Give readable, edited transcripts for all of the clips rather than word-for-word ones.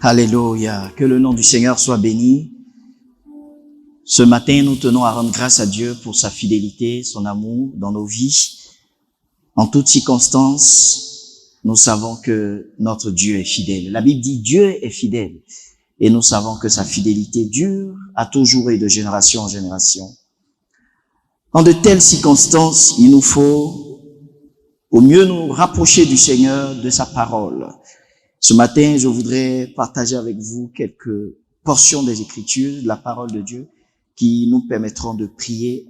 Alléluia. Que le nom du Seigneur soit béni. Ce matin, nous tenons à rendre grâce à Dieu pour sa fidélité, son amour dans nos vies. En toutes circonstances, nous savons que notre Dieu est fidèle. La Bible dit Dieu est fidèle. Et nous savons que sa fidélité dure à toujours et de génération en génération. En de telles circonstances, il nous faut au mieux nous rapprocher du Seigneur, de sa parole. Ce matin, je voudrais partager avec vous quelques portions des Écritures, de la parole de Dieu, qui nous permettront de prier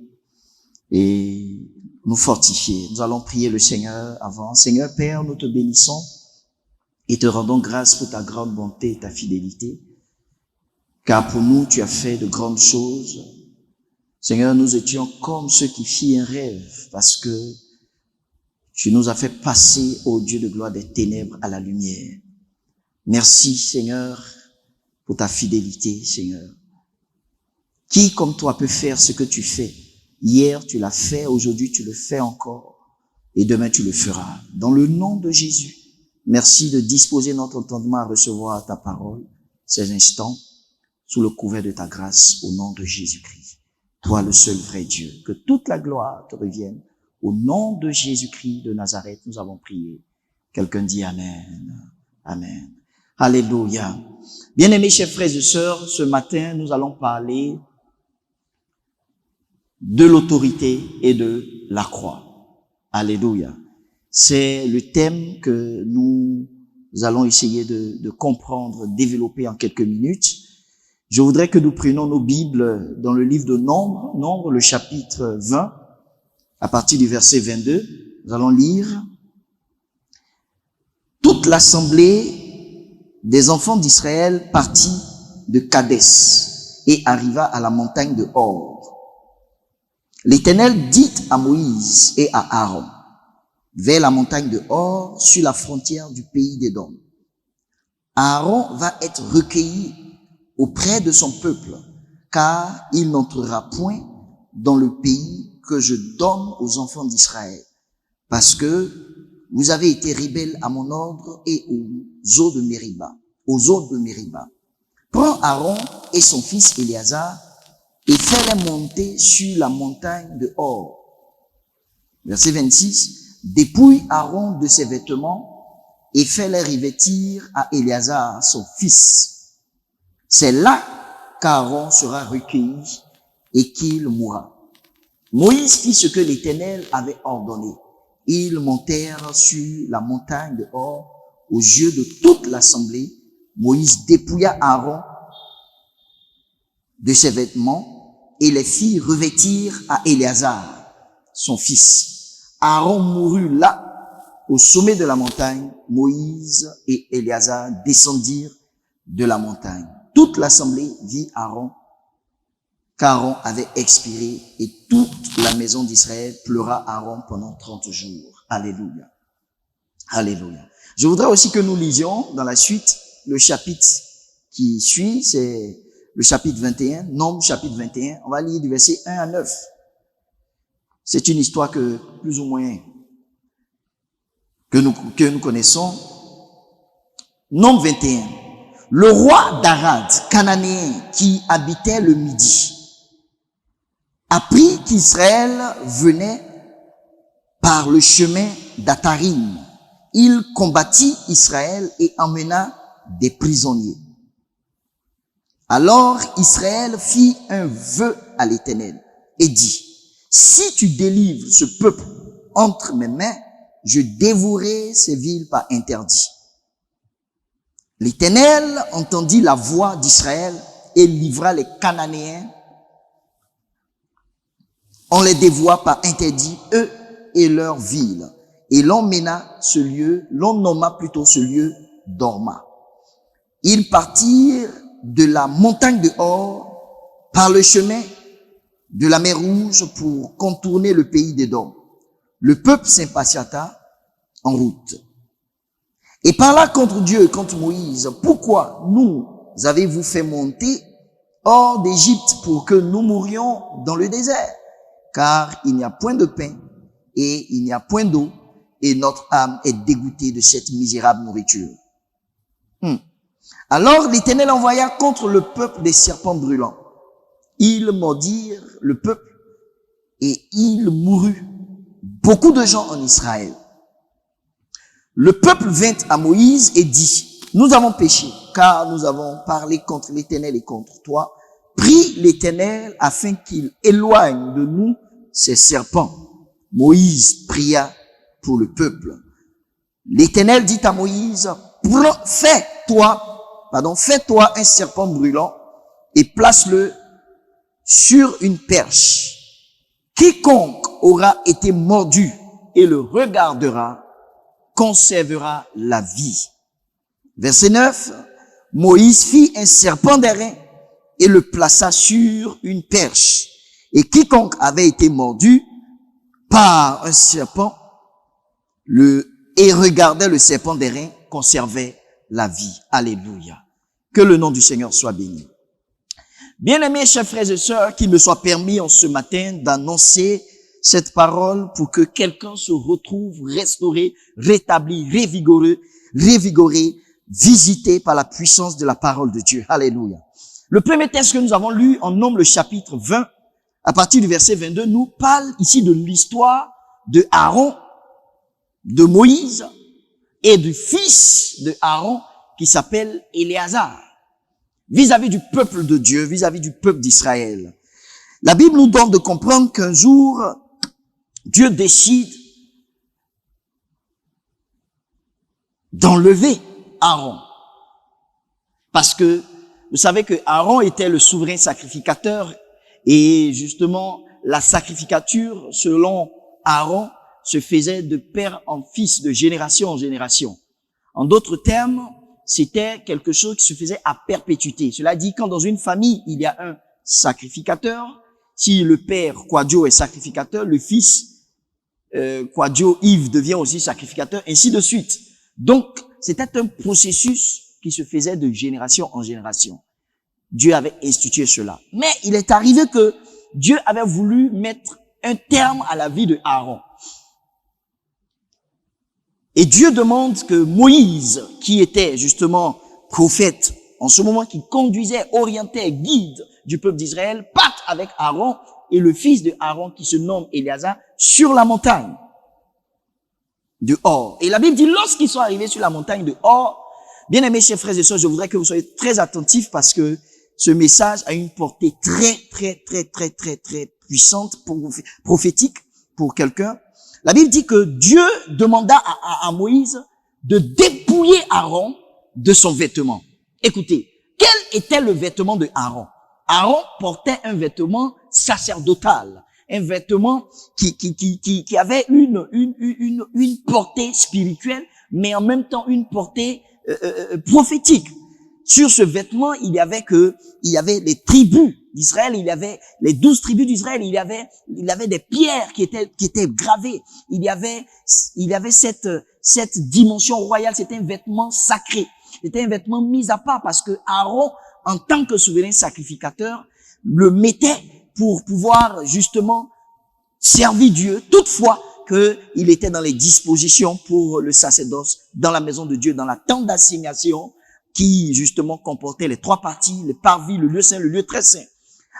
et nous fortifier. Nous allons prier le Seigneur avant. Seigneur Père, nous te bénissons et te rendons grâce pour ta grande bonté et ta fidélité, car pour nous, tu as fait de grandes choses. Seigneur, nous étions comme ceux qui firent un rêve, parce que tu nous as fait passer, ô Dieu de gloire, des ténèbres à la lumière. Merci, Seigneur, pour ta fidélité, Seigneur. Qui, comme toi, peut faire ce que tu fais? Hier, tu l'as fait, aujourd'hui, tu le fais encore, et demain, tu le feras. Dans le nom de Jésus, merci de disposer notre entendement à recevoir ta parole, ces instants, sous le couvert de ta grâce, au nom de Jésus-Christ. Toi, le seul vrai Dieu, que toute la gloire te revienne. Au nom de Jésus-Christ de Nazareth, nous avons prié. Quelqu'un dit Amen. Amen. Alléluia. Bien-aimés chers frères et sœurs, ce matin, nous allons parler de l'autorité et de la croix. Alléluia. C'est le thème que nous allons essayer de comprendre, développer en quelques minutes. Je voudrais que nous prenions nos Bibles dans le livre de Nombre, le chapitre 20, à partir du verset 22. Nous allons lire. Toute l'assemblée des enfants d'Israël partit de Kadès et arriva à la montagne de Hor. L'Éternel dit à Moïse et à Aaron, vers la montagne de Hor, sur la frontière du pays d'Édom. Aaron va être recueilli auprès de son peuple, car il n'entrera point dans le pays que je donne aux enfants d'Israël, parce que vous avez été rebelles à mon ordre et aux eaux de Mériba. Prends Aaron et son fils Éléazar et fais-les monter sur la montagne de Hor. Verset 26. Dépouille Aaron de ses vêtements et fais-les revêtir à Éléazar, son fils. C'est là qu'Aaron sera recueilli et qu'il mourra. Moïse fit ce que l'Éternel avait ordonné. Ils montèrent sur la montagne de Hor aux yeux de toute l'assemblée. Moïse dépouilla Aaron de ses vêtements et les fit revêtir à Éléazar, son fils. Aaron mourut là, au sommet de la montagne. Moïse et Éléazar descendirent de la montagne. Toute l'assemblée vit Aaron, qu'Aaron avait expiré, et toute la maison d'Israël pleura Aaron pendant 30 jours. Alléluia. Alléluia. Je voudrais aussi que nous lisions dans la suite le chapitre qui suit, c'est le chapitre 21, Nombre chapitre 21. On va lire du verset 1 à 9. C'est une histoire que, plus ou moins, que nous connaissons. Nombre 21. Le roi d'Arad, cananéen, qui habitait le Midi, apprit qu'Israël venait par le chemin d'Atarim. Il combattit Israël et emmena des prisonniers. Alors Israël fit un vœu à l'Éternel et dit, si tu délivres ce peuple entre mes mains, je dévorerai ces villes par interdit. L'Éternel entendit la voix d'Israël et livra les Cananéens. On les dévoie par interdit, eux et leurs villes. Et l'on nomma ce lieu Dorma. Ils partirent de la montagne de Hor par le chemin de la mer Rouge pour contourner le pays d'Édom. Le peuple s'impatienta en route et parla contre Dieu et contre Moïse. Pourquoi nous avez-vous fait monter hors d'Égypte pour que nous mourions dans le désert? Car il n'y a point de pain et il n'y a point d'eau, et notre âme est dégoûtée de cette misérable nourriture. Alors l'Éternel envoya contre le peuple des serpents brûlants. Ils mordirent le peuple et il mourut beaucoup de gens en Israël. Le peuple vint à Moïse et dit, nous avons péché, car nous avons parlé contre l'Éternel et contre toi. Prie l'Éternel afin qu'il éloigne de nous ces serpents. Moïse pria pour le peuple. L'Éternel dit à Moïse, fais-toi un serpent brûlant et place-le sur une perche. Quiconque aura été mordu et le regardera, conservera la vie. Verset 9, Moïse fit un serpent d'airain et le plaça sur une perche. Et quiconque avait été mordu par un serpent et regardait le serpent d'airain, conservait la vie. Alléluia. Que le nom du Seigneur soit béni. Bien-aimés, chers frères et sœurs, qu'il me soit permis en ce matin d'annoncer cette parole pour que quelqu'un se retrouve restauré, rétabli, revigoré, visité par la puissance de la parole de Dieu. Alléluia. Le premier texte que nous avons lu en Nombres, le chapitre 20, à partir du verset 22, nous parle ici de l'histoire de Aaron, de Moïse et du fils de Aaron qui s'appelle Éléazar, vis-à-vis du peuple de Dieu, vis-à-vis du peuple d'Israël. La Bible nous donne de comprendre qu'un jour, Dieu décide d'enlever Aaron. Parce que vous savez que Aaron était le souverain sacrificateur et justement la sacrificature selon Aaron se faisait de père en fils, de génération en génération. En d'autres termes, c'était quelque chose qui se faisait à perpétuité. Cela dit, quand dans une famille, il y a un sacrificateur, si le père Kwadjo est sacrificateur, le fils Kwadjo Yves devient aussi sacrificateur, ainsi de suite. Donc, c'était un processus qui se faisait de génération en génération. Dieu avait institué cela. Mais il est arrivé que Dieu avait voulu mettre un terme à la vie de Aaron. Et Dieu demande que Moïse, qui était justement prophète, en ce moment qui conduisait, orientait, guide du peuple d'Israël, parte avec Aaron et le fils de Aaron qui se nomme Éléazar sur la montagne de Hor. Et la Bible dit, lorsqu'ils sont arrivés sur la montagne de Hor, bien aimés chers frères et sœurs, je voudrais que vous soyez très attentifs parce que ce message a une portée très puissante, prophétique pour quelqu'un. La Bible dit que Dieu demanda à Moïse de dépouiller Aaron de son vêtement. Écoutez, quel était le vêtement de Aaron? Aaron portait un vêtement sacerdotal, un vêtement qui avait une portée spirituelle, mais en même temps une portée prophétique. Sur ce vêtement, il y avait les tribus d'Israël, il y avait les 12 tribus d'Israël, il y avait des pierres qui étaient gravées. Il y avait cette dimension royale, c'était un vêtement sacré. C'était un vêtement mis à part parce que Aaron, en tant que souverain sacrificateur, le mettait pour pouvoir justement servir Dieu. Toutefois, qu'il était dans les dispositions pour le sacerdoce, dans la maison de Dieu, dans la tente d'assignation, qui justement comportait les trois parties, le parvis, le lieu saint, le lieu très saint.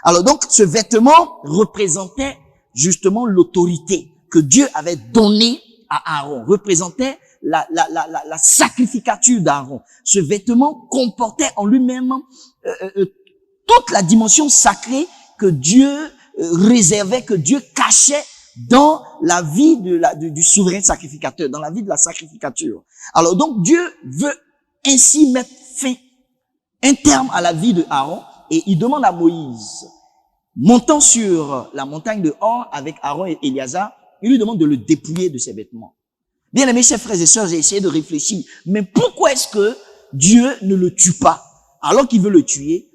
Alors donc, ce vêtement représentait justement l'autorité que Dieu avait donnée à Aaron, représentait la sacrificature d'Aaron. Ce vêtement comportait en lui-même toute la dimension sacrée que Dieu réservait, que Dieu cachait dans la vie du souverain sacrificateur, dans la vie de la sacrificature. Alors donc, Dieu veut ainsi mettre fin, un terme à la vie de Aaron, et il demande à Moïse, montant sur la montagne de Hor avec Aaron et Éléazar, il lui demande de le dépouiller de ses vêtements. Bien aimés chers frères et sœurs, j'ai essayé de réfléchir, mais pourquoi est-ce que Dieu ne le tue pas alors qu'il veut le tuer,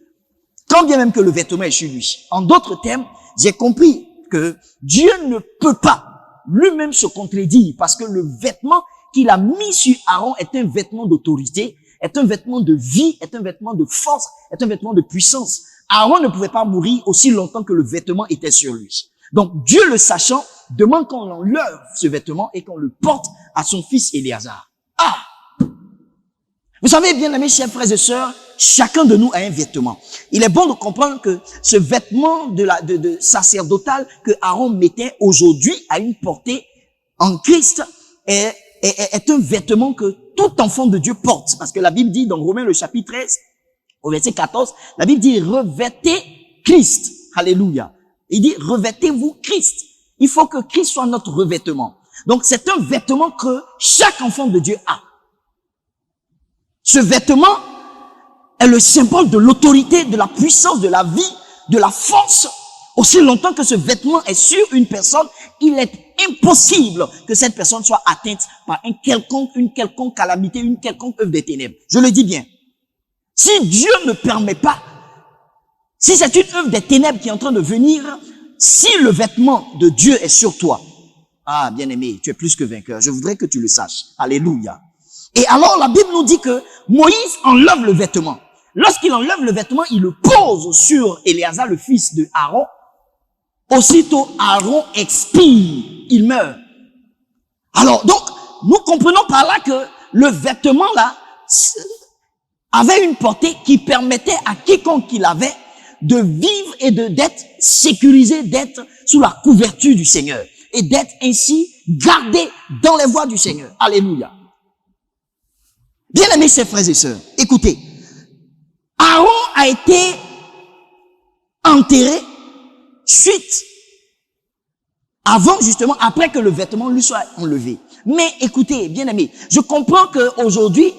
quand bien même que le vêtement est chez lui? En d'autres termes, j'ai compris que Dieu ne peut pas lui-même se contredire parce que le vêtement qu'il a mis sur Aaron est un vêtement d'autorité, est un vêtement de vie, est un vêtement de force, est un vêtement de puissance. Aaron ne pouvait pas mourir aussi longtemps que le vêtement était sur lui. Donc Dieu, le sachant, demande qu'on enlève ce vêtement et qu'on le porte à son fils Éléazar. Ah! Vous savez, bien aimés chers frères et sœurs, chacun de nous a un vêtement. Il est bon de comprendre que ce vêtement de sacerdotal que Aaron mettait aujourd'hui à une portée en Christ est un vêtement que tout enfant de Dieu porte. Parce que la Bible dit dans Romains le chapitre 13, au verset 14, la Bible dit revêtez Christ. Alléluia. Il dit revêtez-vous Christ. Il faut que Christ soit notre revêtement. Donc c'est un vêtement que chaque enfant de Dieu a. Ce vêtement est le symbole de l'autorité, de la puissance, de la vie, de la force. Aussi longtemps que ce vêtement est sur une personne, il est impossible que cette personne soit atteinte par une quelconque calamité, une quelconque œuvre des ténèbres. Je le dis bien. Si Dieu ne permet pas, si c'est une œuvre des ténèbres qui est en train de venir, si le vêtement de Dieu est sur toi, ah, bien-aimé, tu es plus que vainqueur. Je voudrais que tu le saches. Alléluia. Et alors, la Bible nous dit que Moïse enlève le vêtement. Lorsqu'il enlève le vêtement, il le pose sur Éléazar, le fils de Aaron. Aussitôt, Aaron expire. Il meurt. Alors, donc, nous comprenons par là que le vêtement, là, avait une portée qui permettait à quiconque qui l'avait de vivre et d'être sécurisé, d'être sous la couverture du Seigneur et d'être ainsi gardé dans les voies du Seigneur. Alléluia. Bien aimés, chers frères et sœurs, écoutez, Aaron a été enterré après que le vêtement lui soit enlevé. Mais écoutez, bien aimés, je comprends qu'aujourd'hui,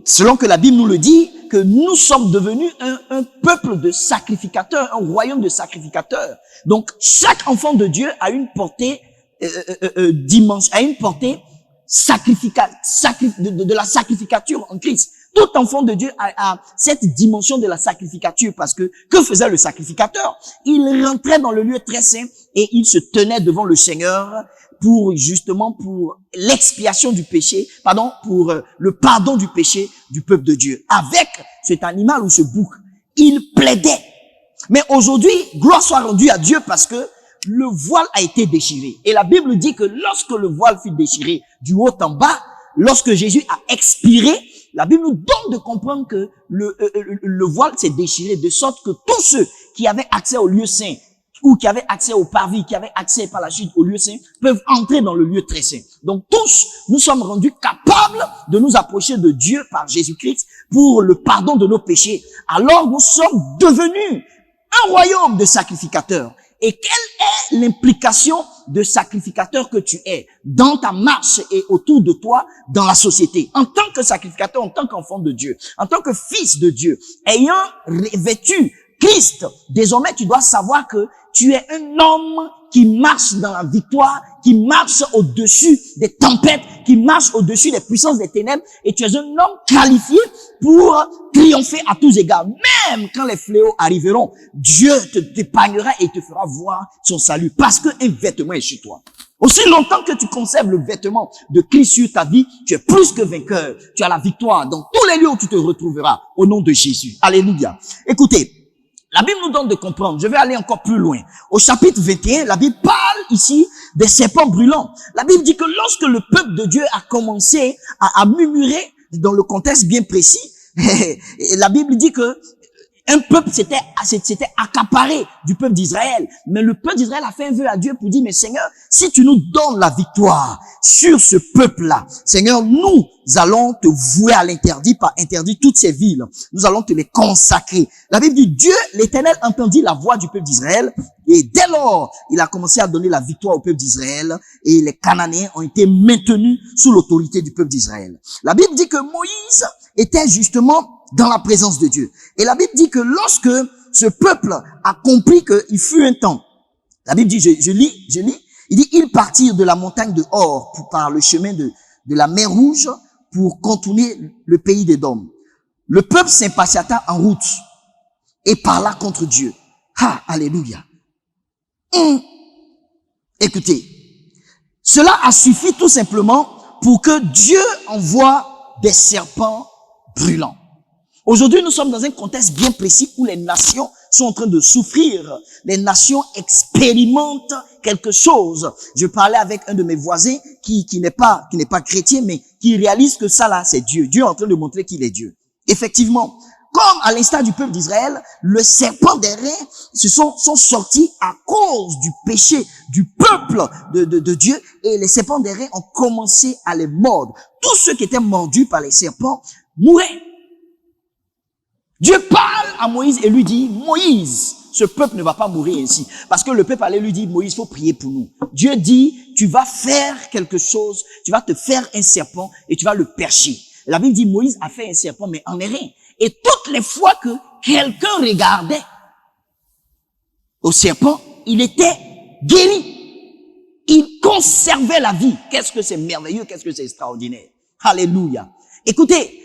selon que la Bible nous le dit, que nous sommes devenus un peuple de sacrificateurs, un royaume de sacrificateurs. Donc, chaque enfant de Dieu a une portée a une portée de la sacrificature en Christ. Tout enfant de Dieu a cette dimension de la sacrificature parce que faisait le sacrificateur? Il rentrait dans le lieu très saint et il se tenait devant le Seigneur pour l'expiation du péché, pour le pardon du péché du peuple de Dieu. Avec cet animal ou ce bouc, il plaidait. Mais aujourd'hui, gloire soit rendue à Dieu parce que le voile a été déchiré. Et la Bible dit que lorsque le voile fut déchiré du haut en bas, lorsque Jésus a expiré, la Bible nous donne de comprendre que le voile s'est déchiré de sorte que tous ceux qui avaient accès au lieu saint ou qui avaient accès au parvis, qui avaient accès par la suite au lieu saint, peuvent entrer dans le lieu très saint. Donc tous, nous sommes rendus capables de nous approcher de Dieu par Jésus-Christ pour le pardon de nos péchés. Alors nous sommes devenus un royaume de sacrificateurs. Et quelle est l'implication de sacrificateur que tu es dans ta marche et autour de toi dans la société? En tant que sacrificateur, en tant qu'enfant de Dieu, en tant que fils de Dieu, ayant revêtu Christ, désormais tu dois savoir que tu es un homme qui marche dans la victoire, qui marche au-dessus des tempêtes, qui marche au-dessus des puissances des ténèbres, et tu es un homme qualifié pour triompher à tous égards. Même quand les fléaux arriveront, Dieu t'épargnera et te fera voir son salut, parce qu'un vêtement est sur toi. Aussi longtemps que tu conserves le vêtement de Christ sur ta vie, tu es plus que vainqueur. Tu as la victoire dans tous les lieux où tu te retrouveras, au nom de Jésus. Alléluia. Écoutez, la Bible nous donne de comprendre. Je vais aller encore plus loin. Au chapitre 21, la Bible parle ici des serpents brûlants. La Bible dit que lorsque le peuple de Dieu a commencé à murmurer dans le contexte bien précis, la Bible dit que un peuple s'était accaparé du peuple d'Israël. Mais le peuple d'Israël a fait un vœu à Dieu pour dire, mais Seigneur, si tu nous donnes la victoire sur ce peuple-là, Seigneur, nous allons te vouer à l'interdit, par interdit toutes ces villes. Nous allons te les consacrer. La Bible dit, Dieu, l'Éternel, entendit la voix du peuple d'Israël. Et dès lors, il a commencé à donner la victoire au peuple d'Israël. Et les Cananéens ont été maintenus sous l'autorité du peuple d'Israël. La Bible dit que Moïse était justement dans la présence de Dieu. Et la Bible dit que lorsque ce peuple a compris qu'il fut un temps, la Bible dit, je lis, il dit, ils partirent de la montagne de Hor par le chemin de la mer Rouge pour contourner le pays d'Édom. Le peuple s'impatienta en route et parla contre Dieu. Ah, alléluia. Écoutez, cela a suffi tout simplement pour que Dieu envoie des serpents brûlants. Aujourd'hui, nous sommes dans un contexte bien précis où les nations sont en train de souffrir. Les nations expérimentent quelque chose. Je parlais avec un de mes voisins qui n'est pas chrétien, mais qui réalise que ça là, c'est Dieu. Dieu est en train de montrer qu'il est Dieu. Effectivement, comme à l'instar du peuple d'Israël, le serpent des reins sont sortis à cause du péché du peuple de Dieu, et les serpents des reins ont commencé à les mordre. Tous ceux qui étaient mordus par les serpents mouraient. Dieu parle à Moïse et lui dit, Moïse, ce peuple ne va pas mourir ainsi. Parce que le peuple allait lui dire, Moïse, il faut prier pour nous. Dieu dit, tu vas faire quelque chose, tu vas te faire un serpent et tu vas le percher. La Bible dit, Moïse a fait un serpent, mais en airain. Et toutes les fois que quelqu'un regardait au serpent, il était guéri. Il conservait la vie. Qu'est-ce que c'est merveilleux, qu'est-ce que c'est extraordinaire. Alléluia. Écoutez,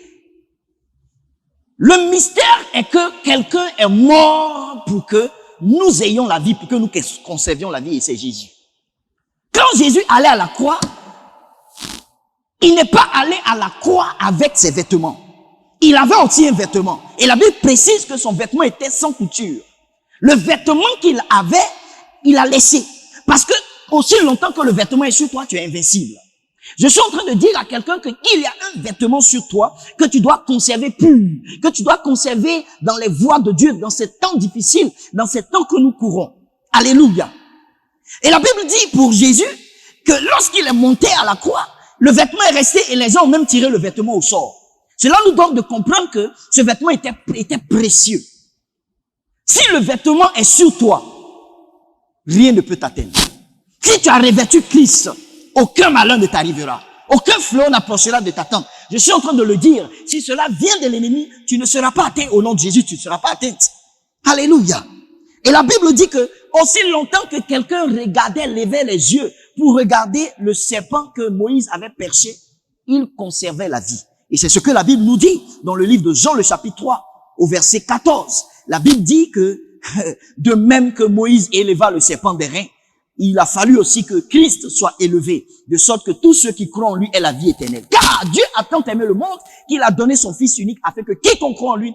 le mystère est que quelqu'un est mort pour que nous ayons la vie, pour que nous conservions la vie, et c'est Jésus. Quand Jésus allait à la croix, il n'est pas allé à la croix avec ses vêtements. Il avait aussi un vêtement. Et la Bible précise que son vêtement était sans couture. Le vêtement qu'il avait, il a laissé. Parce que aussi longtemps que le vêtement est sur toi, tu es invincible. Je suis en train de dire à quelqu'un qu'il y a un vêtement sur toi que tu dois conserver pur, que tu dois conserver dans les voies de Dieu, dans ces temps difficiles, dans ces temps que nous courons. Alléluia. Et la Bible dit pour Jésus que lorsqu'il est monté à la croix, le vêtement est resté et les gens ont même tiré le vêtement au sort. Cela nous donne de comprendre que ce vêtement était précieux. Si le vêtement est sur toi, rien ne peut t'atteindre. Si tu as revêtu Christ, aucun malheur ne t'arrivera. Aucun fléau n'approchera de ta tente. Je suis en train de le dire. Si cela vient de l'ennemi, tu ne seras pas atteint au nom de Jésus, tu ne seras pas atteinte. Alléluia. Et la Bible dit que aussi longtemps que quelqu'un regardait, levait les yeux pour regarder le serpent que Moïse avait perché, il conservait la vie. Et c'est ce que la Bible nous dit dans le livre de Jean, le chapitre 3, au verset 14. La Bible dit que de même que Moïse éleva le serpent des reins, il a fallu aussi que Christ soit élevé, de sorte que tous ceux qui croient en lui aient la vie éternelle. Car Dieu a tant aimé le monde qu'il a donné son Fils unique afin que quiconque croit en lui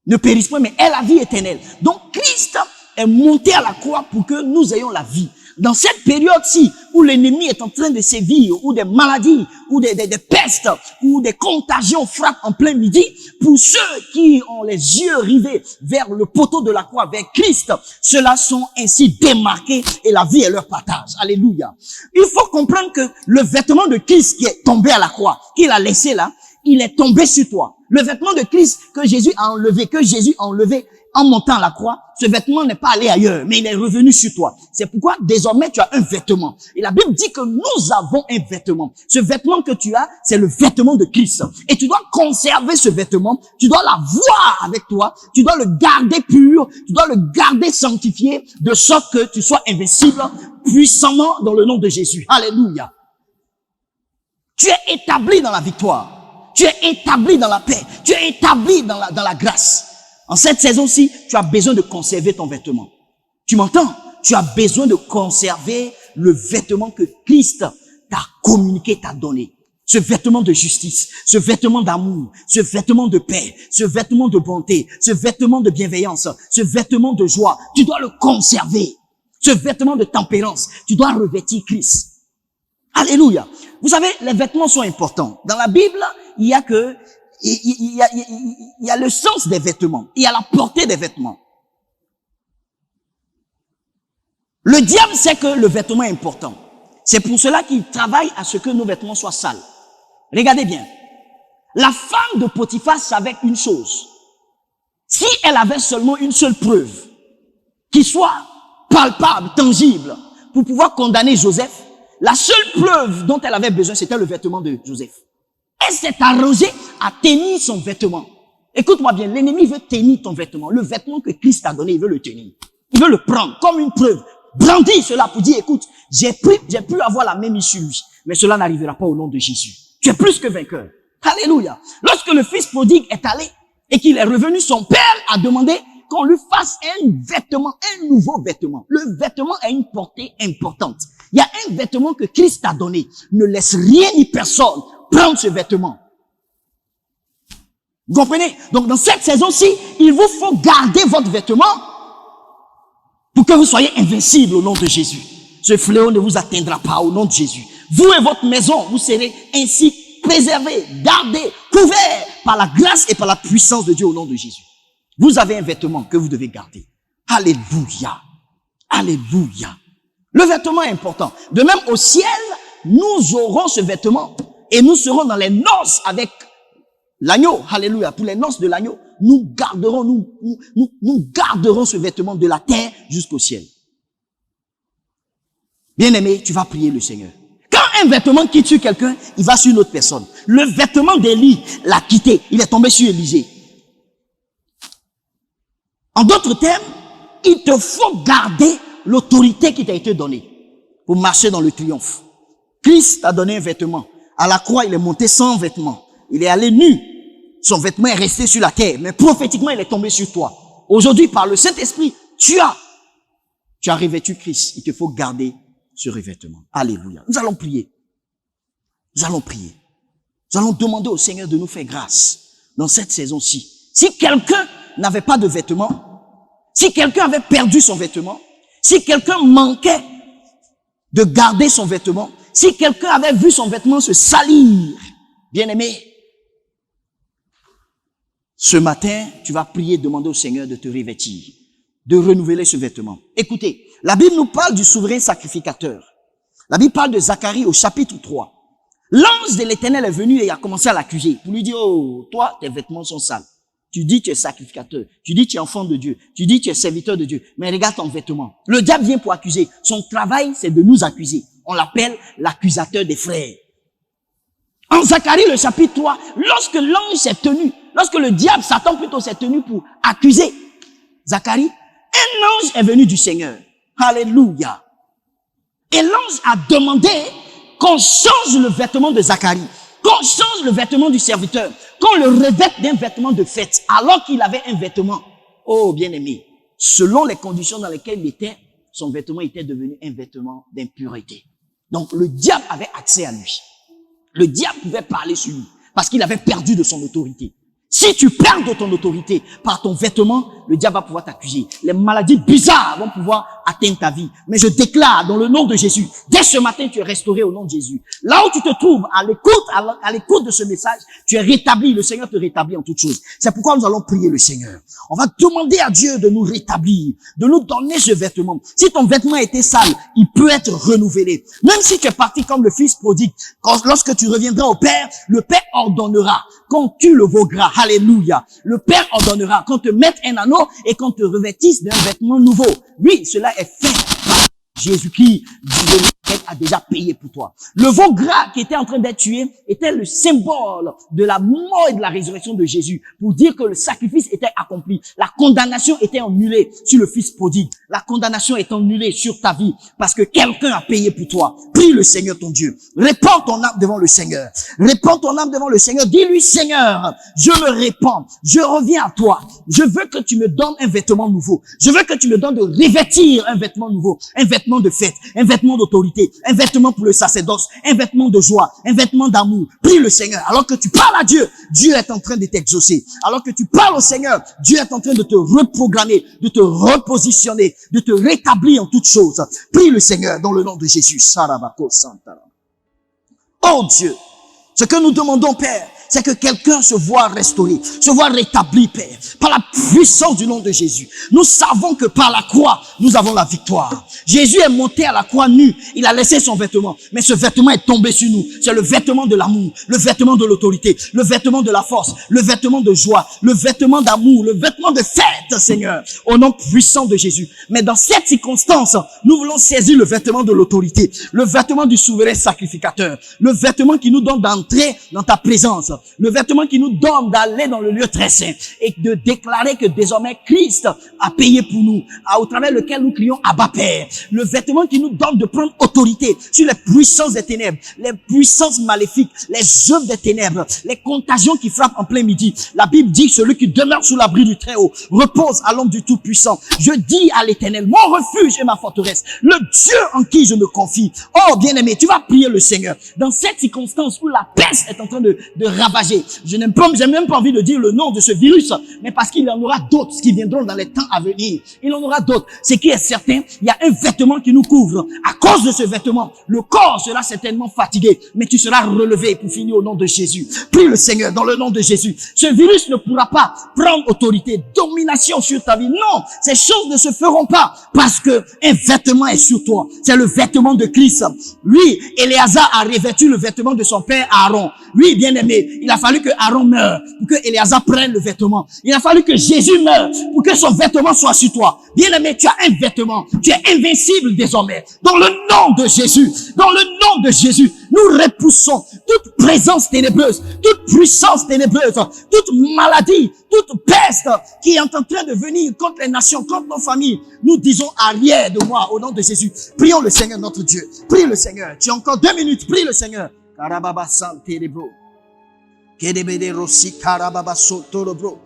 ne périsse pas, mais ait la vie éternelle. Donc Christ est monté à la croix pour que nous ayons la vie. Dans cette période-ci où l'ennemi est en train de sévir, où des maladies, ou des pestes, ou des contagions frappent en plein midi, pour ceux qui ont les yeux rivés vers le poteau de la croix, vers Christ, ceux-là sont ainsi démarqués et la vie est leur partage. Alléluia. Il faut comprendre que le vêtement de Christ qui est tombé à la croix, qu'il a laissé là, il est tombé sur toi. Le vêtement de Christ que Jésus a enlevé en montant à la croix, ce vêtement n'est pas allé ailleurs, mais il est revenu sur toi. C'est pourquoi désormais tu as un vêtement. Et la Bible dit que nous avons un vêtement. Ce vêtement que tu as, c'est le vêtement de Christ. Et tu dois conserver ce vêtement, tu dois l'avoir avec toi, tu dois le garder pur, tu dois le garder sanctifié, de sorte que tu sois invincible puissamment dans le nom de Jésus. Alléluia. Tu es établi dans la victoire. Tu es établi dans la paix. Tu es établi dans la grâce. En cette saison-ci, tu as besoin de conserver ton vêtement. Tu m'entends? Tu as besoin de conserver le vêtement que Christ t'a communiqué, t'a donné. Ce vêtement de justice, ce vêtement d'amour, ce vêtement de paix, ce vêtement de bonté, ce vêtement de bienveillance, ce vêtement de joie. Tu dois le conserver. Ce vêtement de tempérance, tu dois revêtir Christ. Alléluia. Vous savez, les vêtements sont importants. Dans la Bible, il y a le sens des vêtements. Il y a la portée des vêtements. Le diable sait que le vêtement est important. C'est pour cela qu'il travaille à ce que nos vêtements soient sales. Regardez bien. La femme de Potiphar savait une chose. Si elle avait seulement une seule preuve, qui soit palpable, tangible, pour pouvoir condamner Joseph, la seule preuve dont elle avait besoin, c'était le vêtement de Joseph. Elle s'est arrangée à tenir son vêtement. Écoute-moi bien, l'ennemi veut tenir ton vêtement. Le vêtement que Christ t'a donné, il veut le tenir. Il veut le prendre comme une preuve. Brandir cela pour dire, écoute, j'ai pu avoir la même issue, mais cela n'arrivera pas au nom de Jésus. Tu es plus que vainqueur. Alléluia. Lorsque le fils prodigue est allé et qu'il est revenu, son père a demandé qu'on lui fasse un vêtement, un nouveau vêtement. Le vêtement a une portée importante. Il y a un vêtement que Christ t'a donné. Ne laisse rien ni personne prendre ce vêtement. Vous comprenez? Donc, dans cette saison-ci, il vous faut garder votre vêtement pour que vous soyez invincible au nom de Jésus. Ce fléau ne vous atteindra pas au nom de Jésus. Vous et votre maison, vous serez ainsi préservés, gardés, couverts par la grâce et par la puissance de Dieu au nom de Jésus. Vous avez un vêtement que vous devez garder. Alléluia. Alléluia. Le vêtement est important. De même, au ciel, nous aurons ce vêtement et nous serons dans les noces avec l'agneau. Alléluia. Pour les noces de l'agneau, nous garderons ce vêtement de la terre jusqu'au ciel. Bien-aimé, tu vas prier le Seigneur. Quand un vêtement quitte sur quelqu'un, il va sur une autre personne. Le vêtement d'Élie l'a quitté. Il est tombé sur Élisée. En d'autres termes, il te faut garder l'autorité qui t'a été donnée pour marcher dans le triomphe. Christ t'a donné un vêtement. À la croix, il est monté sans vêtement. Il est allé nu. Son vêtement est resté sur la terre. Mais prophétiquement, il est tombé sur toi. Aujourd'hui, par le Saint-Esprit, tu as revêtu Christ. Il te faut garder ce revêtement. Alléluia. Nous allons prier. Nous allons prier. Nous allons demander au Seigneur de nous faire grâce dans cette saison-ci. Si quelqu'un n'avait pas de vêtement, si quelqu'un avait perdu son vêtement, si quelqu'un manquait de garder son vêtement, si quelqu'un avait vu son vêtement se salir, bien-aimé, ce matin, tu vas prier, demander au Seigneur de te revêtir, de renouveler ce vêtement. Écoutez, la Bible nous parle du souverain sacrificateur. La Bible parle de Zacharie au chapitre 3. L'ange de l'Éternel est venu et a commencé à l'accuser pour lui dire, oh, toi, tes vêtements sont sales. Tu dis tu es sacrificateur, tu dis tu es enfant de Dieu, tu dis tu es serviteur de Dieu, mais regarde ton vêtement. Le diable vient pour accuser. Son travail, c'est de nous accuser. On l'appelle l'accusateur des frères. En Zacharie, le chapitre 3, lorsque l'ange s'est tenu, lorsque le diable, Satan plutôt, s'est tenu pour accuser Zacharie, un ange est venu du Seigneur. Alléluia. Et l'ange a demandé qu'on change le vêtement de Zacharie, qu'on change le vêtement du serviteur, qu'on le revête d'un vêtement de fête, alors qu'il avait un vêtement. Oh, bien-aimé, selon les conditions dans lesquelles il était, son vêtement était devenu un vêtement d'impureté. Donc, le diable avait accès à lui. Le diable pouvait parler sur lui, parce qu'il avait perdu de son autorité. Si tu perds de ton autorité par ton vêtement, le diable va pouvoir t'accuser. Les maladies bizarres vont pouvoir atteindre ta vie. Mais je déclare dans le nom de Jésus, dès ce matin, tu es restauré au nom de Jésus. Là où tu te trouves, à l'écoute de ce message, tu es rétabli. Le Seigneur te rétablit en toutes choses. C'est pourquoi nous allons prier le Seigneur. On va demander à Dieu de nous rétablir, de nous donner ce vêtement. Si ton vêtement a été sale, il peut être renouvelé. Même si tu es parti comme le fils prodigue, lorsque tu reviendras au Père, le Père ordonnera qu'on tue le veau gras. Alléluia. Le Père ordonnera qu'on te mette un anneau et qu'on te revêtisse d'un vêtement nouveau. Oui, cela est fait par Jésus-Christ. Dieu a déjà payé pour toi. Le veau gras qui était en train d'être tué était le symbole de la mort et de la résurrection de Jésus, pour dire que le sacrifice était accompli. La condamnation était annulée sur le fils prodigue. La condamnation est annulée sur ta vie parce que quelqu'un a payé pour toi. Prie le Seigneur ton Dieu. Répands ton âme devant le Seigneur. Répands ton âme devant le Seigneur. Dis-lui, Seigneur, je me répands. Je reviens à toi. Je veux que tu me donnes un vêtement nouveau. Je veux que tu me donnes de revêtir un vêtement nouveau. Un vêtement de fête. Un vêtement d'autorité. Un vêtement pour le sacerdoce, un vêtement de joie, un vêtement d'amour. Prie le Seigneur. Alors que tu parles à Dieu, Dieu est en train de t'exaucer. Alors que tu parles au Seigneur, Dieu est en train de te reprogrammer, de te repositionner, de te rétablir en toutes choses. Prie le Seigneur dans le nom de Jésus. Oh Dieu, ce que nous demandons, Père, c'est que quelqu'un se voit restauré, se voit rétabli, Père, par la puissance du nom de Jésus. Nous savons que par la croix, nous avons la victoire. Jésus est monté à la croix nu, il a laissé son vêtement, mais ce vêtement est tombé sur nous. C'est le vêtement de l'amour, le vêtement de l'autorité, le vêtement de la force, le vêtement de joie, le vêtement d'amour, le vêtement de fête, Seigneur, au nom puissant de Jésus. Mais dans cette circonstance, nous voulons saisir le vêtement de l'autorité, le vêtement du souverain sacrificateur, le vêtement qui nous donne d'entrer dans ta présence, le vêtement qui nous donne d'aller dans le lieu très saint et de déclarer que désormais Christ a payé pour nous, au travers lequel nous crions Abba Père. Le vêtement qui nous donne de prendre autorité sur les puissances des ténèbres, les puissances maléfiques, les œuvres des ténèbres, les contagions qui frappent en plein midi. La Bible dit, celui qui demeure sous l'abri du Très-Haut repose à l'ombre du Tout-Puissant. Je dis à l'Éternel, mon refuge et ma forteresse, le Dieu en qui je me confie. Oh bien-aimé, tu vas prier le Seigneur. Dans cette circonstance où la peste est en train de ravager ravager. J'ai même pas envie de dire le nom de ce virus, mais parce qu'il y en aura d'autres qui viendront dans les temps à venir. Il y en aura d'autres. Ce qui est certain, il y a un vêtement qui nous couvre. À cause de ce vêtement, le corps sera certainement fatigué, mais tu seras relevé pour finir au nom de Jésus. Prie le Seigneur dans le nom de Jésus. Ce virus ne pourra pas prendre autorité, domination sur ta vie. Non, ces choses ne se feront pas parce que un vêtement est sur toi. C'est le vêtement de Christ. Lui, Éléazar a revêtu le vêtement de son père Aaron. Lui, bien aimé, il a fallu que Aaron meure pour que Éléazar prenne le vêtement. Il a fallu que Jésus meure pour que son vêtement soit sur toi. Bien aimé, tu as un vêtement. Tu es invincible désormais. Dans le nom de Jésus, dans le nom de Jésus, nous repoussons toute présence ténébreuse, toute puissance ténébreuse, toute maladie, toute peste qui est en train de venir contre les nations, contre nos familles. Nous disons arrière de moi au nom de Jésus. Prions le Seigneur notre Dieu. Prie le Seigneur. Tu as encore 2 minutes. Prie le Seigneur. Karababa santelebro. Kedebede rosi karababa sotorobro.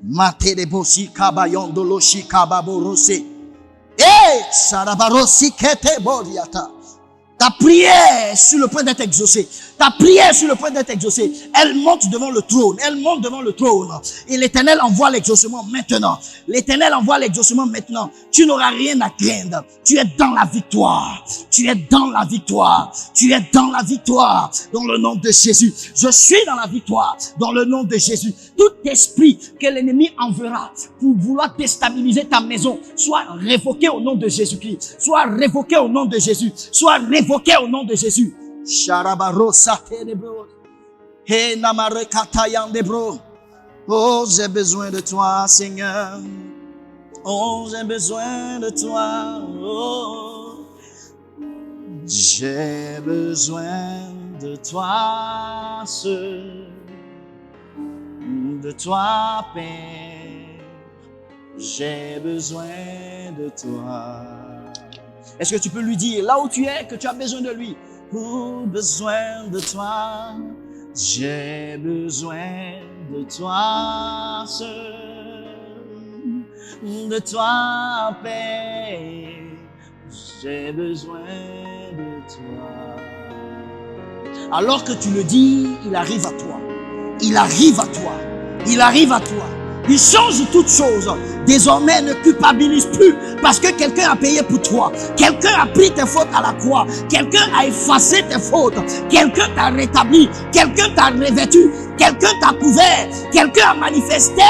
Matelebosi kabayondolo shikababo rose. Sarabarosi kete boriata. Ta prière sur le point d'être exaucée. Ta prière sur le point d'être exaucée. Elle monte devant le trône. Elle monte devant le trône. Et l'Éternel envoie l'exaucement maintenant. L'Éternel envoie l'exaucement maintenant. Tu n'auras rien à craindre. Tu es dans la victoire. Tu es dans la victoire. Tu es dans la victoire. Dans le nom de Jésus. Je suis dans la victoire. Dans le nom de Jésus. Tout esprit que l'ennemi enverra pour vouloir déstabiliser ta maison, soit révoqué au nom de Jésus-Christ. Soit révoqué au nom de Jésus. Soit révoqué au nom de Jésus. Oh, j'ai besoin de toi, Seigneur. Oh, j'ai besoin de toi. Oh, j'ai besoin de toi, seul. De toi, Père. J'ai besoin de toi. Est-ce que tu peux lui dire, là où tu es, que tu as besoin de lui? Oh, besoin de toi, j'ai besoin de toi seul, de toi, Père, j'ai besoin de toi. Alors que tu le dis, il arrive à toi, il arrive à toi, il arrive à toi. Il change toutes choses. Désormais, ne culpabilise plus parce que quelqu'un a payé pour toi. Quelqu'un a pris tes fautes à la croix. Quelqu'un a effacé tes fautes. Quelqu'un t'a rétabli. Quelqu'un t'a revêtu. Quelqu'un t'a couvert. Quelqu'un a manifesté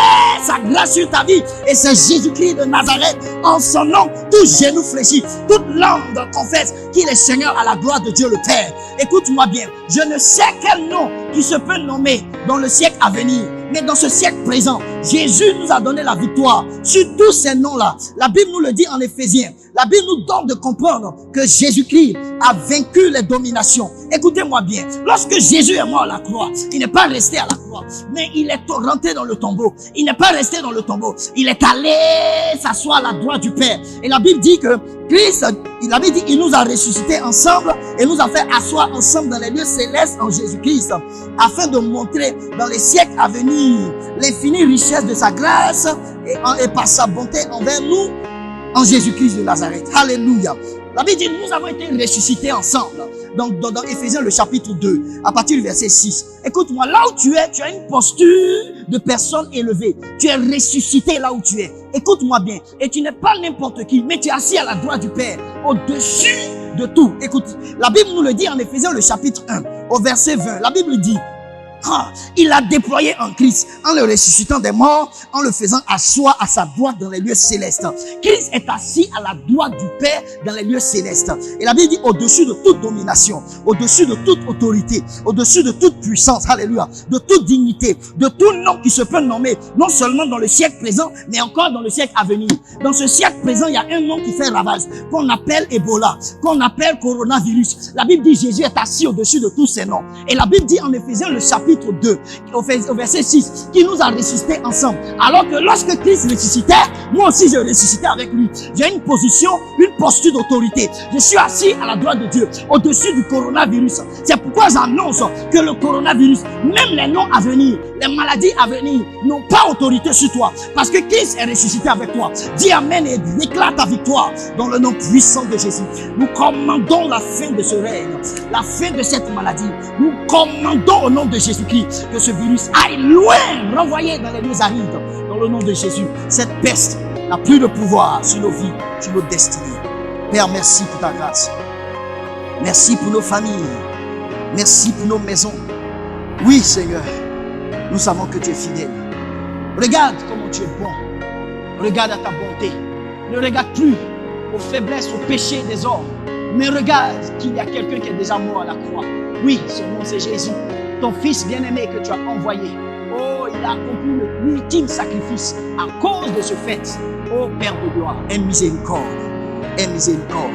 sa grâce sur ta vie. Et c'est Jésus-Christ de Nazareth. En son nom, tout genou fléchit, toute langue confesse qu'il est Seigneur à la gloire de Dieu le Père. Écoute-moi bien. Je ne sais quel nom qui se peut nommer dans le siècle à venir. Mais dans ce siècle présent, Jésus nous a donné la victoire sur tous ces noms-là. La Bible nous le dit en Éphésiens. La Bible nous donne de comprendre que Jésus-Christ a vaincu les dominations. Écoutez-moi bien. Lorsque Jésus est mort à la croix, il n'est pas resté à la croix, mais il est rentré dans le tombeau. Il n'est pas resté dans le tombeau. Il est allé s'asseoir à la droite du Père. Et la Bible dit que Christ, la Bible dit, il nous a ressuscités ensemble et nous a fait asseoir ensemble dans les lieux célestes en Jésus-Christ, afin de montrer dans les siècles à venir l'infinie richesse de sa grâce et par sa bonté envers nous en Jésus-Christ de Nazareth. Alléluia. La Bible dit, nous avons été ressuscités ensemble. Dans Éphésiens le chapitre 2, à partir du verset 6. Écoute-moi, là où tu es, tu as une posture de personne élevée. Tu es ressuscité là où tu es. Écoute-moi bien. Et tu n'es pas n'importe qui, mais tu es assis à la droite du Père, au-dessus de tout. Écoute, la Bible nous le dit en Éphésiens le chapitre 1, au verset 20. La Bible dit, il a déployé en Christ, en le ressuscitant des morts, en le faisant asseoir à sa droite dans les lieux célestes. Christ est assis à la droite du Père dans les lieux célestes. Et la Bible dit au-dessus de toute domination, au-dessus de toute autorité, au-dessus de toute puissance, alléluia, de toute dignité, de tout nom qui se peut nommer, non seulement dans le siècle présent, mais encore dans le siècle à venir. Dans ce siècle présent, il y a un nom qui fait ravage, qu'on appelle Ebola, qu'on appelle coronavirus. La Bible dit Jésus est assis au-dessus de tous ces noms. Et la Bible dit en Éphésiens le chapitre 2, au verset 6, qui nous a ressuscités ensemble. Alors que lorsque Christ ressuscitait, moi aussi je ressuscitais avec lui. J'ai une position, une posture d'autorité. Je suis assis à la droite de Dieu, au-dessus du coronavirus. C'est pourquoi j'annonce que le coronavirus, même les noms à venir, les maladies à venir, n'ont pas autorité sur toi. Parce que Christ est ressuscité avec toi. Dis Amen et déclare ta victoire dans le nom puissant de Jésus. Nous commandons la fin de ce règne, la fin de cette maladie. Nous commandons au nom de Jésus Jésus-Christ, que ce virus aille loin, renvoyé dans les lieux arides. Dans le nom de Jésus, cette peste n'a plus de pouvoir sur nos vies, sur nos destinées. Père, merci pour ta grâce. Merci pour nos familles. Merci pour nos maisons. Oui, Seigneur, nous savons que tu es fidèle. Regarde comment tu es bon. Regarde à ta bonté. Ne regarde plus aux faiblesses, aux péchés des hommes. Mais regarde qu'il y a quelqu'un qui est déjà mort à la croix. Oui, son nom c'est Jésus, ton Fils bien-aimé que tu as envoyé. Oh, il a accompli l'ultime sacrifice à cause de ce fait. Oh, Père de gloire, aie miséricorde, aie miséricorde,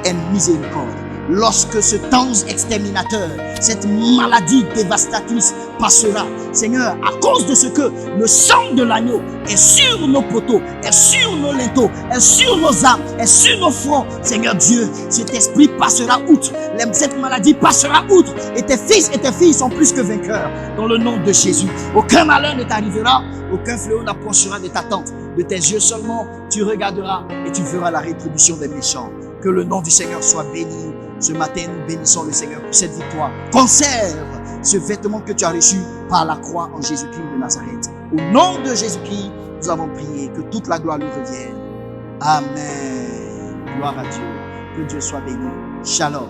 aie miséricorde. Lorsque ce temps exterminateur, cette maladie dévastatrice passera, Seigneur, à cause de ce que le sang de l'agneau est sur nos poteaux, est sur nos linteaux, est sur nos âmes, est sur nos fronts, Seigneur Dieu, cet esprit passera outre, cette maladie passera outre, et tes fils et tes filles sont plus que vainqueurs, dans le nom de Jésus. Aucun malheur ne t'arrivera, aucun fléau n'approchera de ta tente. De tes yeux seulement, tu regarderas et tu verras la rétribution des méchants. Que le nom du Seigneur soit béni. Ce matin, nous bénissons le Seigneur pour cette victoire. Conserve ce vêtement que tu as reçu par la croix en Jésus-Christ de Nazareth. Au nom de Jésus-Christ, nous avons prié. Que toute la gloire lui revienne. Amen. Gloire à Dieu. Que Dieu soit béni. Shalom.